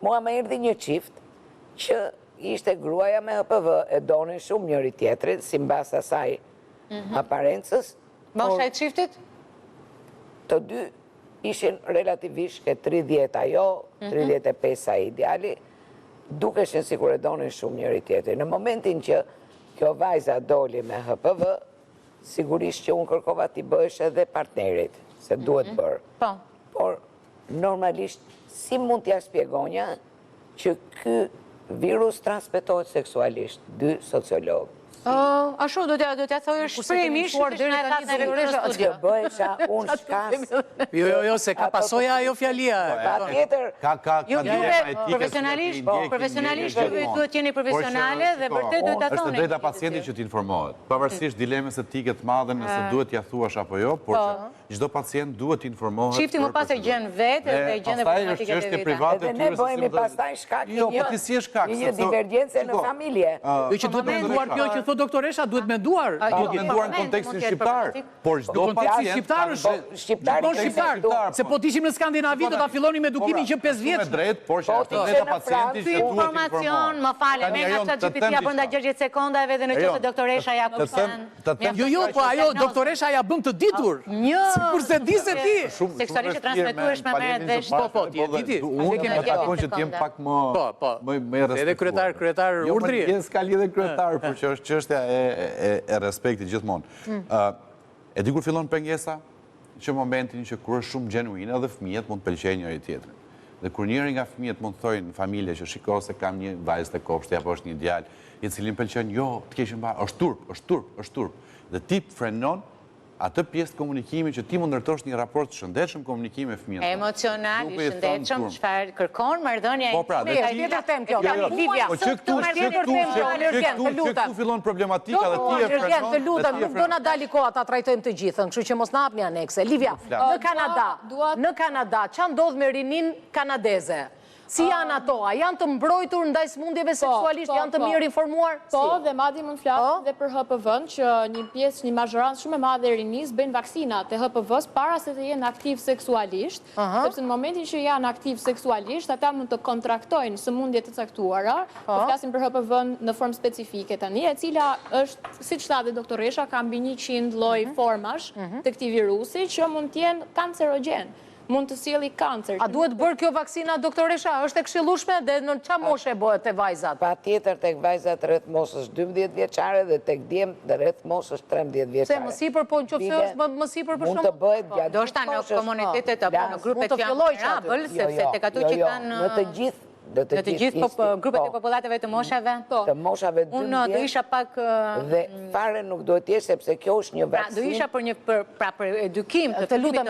mua më erdhi një qift që ishte gruaja me HPV, e donin shumë njëri tjetrin, si mbas asaj aparencës. Mosha e çiftit? Të dy ishin relativisht ke 30 ajo, 35 ai ideali, dukeshin sikur e donin shumë njëri tjetrin. Në momentin që kjo vajza doli me HPV, sigurisht që unë kërkova t'i bëhesh edhe partnerit, se duhet bërë. Po. Por, normalisht, si mund t'ja shpjegonja që ky virus transmetohet seksualisht, dy sociologë. Ashtu do t'ja thojë shprehimisht që na e ka në studio. Bëhesha unë shkas. Jo, se ka pasoja ajo fjalia. Patjetër. Profesionalisht duhet jeni profesionale dhe vërtet duhet ta thoni. Është drejta pacientit që t'informohet. Pavarësisht dilemës etike të madhe nëse duhet t'ia thuash apo jo, por që çdo pacient duhet t'informohet. Çifti më pas e gjen vetë dhe gjen problematikat e vetë. Edhe ne bëhemi pastaj shkak një divergjencë në familje. Jo që duhet menduar kjo që thot doktoresha, duhet menduar. Duhet menduar në kontekstin shqiptar. Por çdo pacient shqiptar shqiptar. Se po t'ishim në Skandinavi do ta fillonim edukimin që 5 vjeç. Me drejt, por që është drejta pacientit që duhet informacion, më falë, me nga ChatGPT-ja brenda 60 sekondave dhe në qoftë doktoresha ja kupton. Jo, po ajo doktoresha ja bën të ditur. Kurse di se ti. Seksualisht transmetueshme merret vesh. Po, ti. Unë takon që t'jem pak më respektuar. Edhe kryetar urdhri. Jo, s'ka lidhje kryetar, por që është çështja e respektit gjithmonë. E di kur fillon pengesa? Që momentin që kur është shumë gjenuine dhe fëmijët mund të pëlqejnë njëri tjetrin. Dhe kur njëri nga fëmijët mund të thojnë në familje që shiko se kam një vajzë të kopshti apo është një djalë, i cili më pëlqen, jo, të keqin mbar, është turp. Dhe ti frenon atë pjesë të komunikimit që ti mund ndërtosh një raport të shëndetshëm komunikimi me fëmijën. Emocional, i shëndetshëm, çfarë kërkon marrëdhënia Po pra, tjetër tem kjo. Livia, po që këtu fillon problematika dhe ti e frenon. Të lutem, nuk do na dali koha ta trajtojmë të gjithën, kështu që mos na hapni anekse. Livia, në Kanada, ç'a ndodh me rinin kanadeze? Si janë ato? A janë të mbrojtur ndaj smundjeve seksualisht? Janë të mirë informuar? Po, dhe madje mund flasim dhe për HPV-n, që një mazhorancë shumë e madhe e rinisë bëjnë vaksinat e HPV-s para se të jenë aktiv seksualisht, sepse në momentin që janë aktiv seksualisht, ata mund të kontraktojnë sëmundje të caktuara, po flasim për HPV-n në formë specifike tani, e cila është, siç tha dhe doktoresha, ka mbi 100 lloj formash të këtij virusi që mund të jenë kancerogjen. Mund të sjellë kancer. A duhet bërë kjo vaksina, doktoresha? Është e këshillueshme dhe në çfarë moshe bëhet te vajzat? Patjetër tek vajzat rreth moshës 12 vjeçare dhe tek djemt rreth moshës 13 vjeçare. Se më sipër, po nëse është më sipër për shkak mund të bëhet gjatë. Do shta në komunitetet apo në grupet vulnerabël, sepse tek ato që kanë në të gjithë grupet e popullateve të moshave. Të moshave 12. Unë do isha pak dhe fare nuk duhet të jesh sepse kjo është një vaksinë. Do isha për edukim të lutem,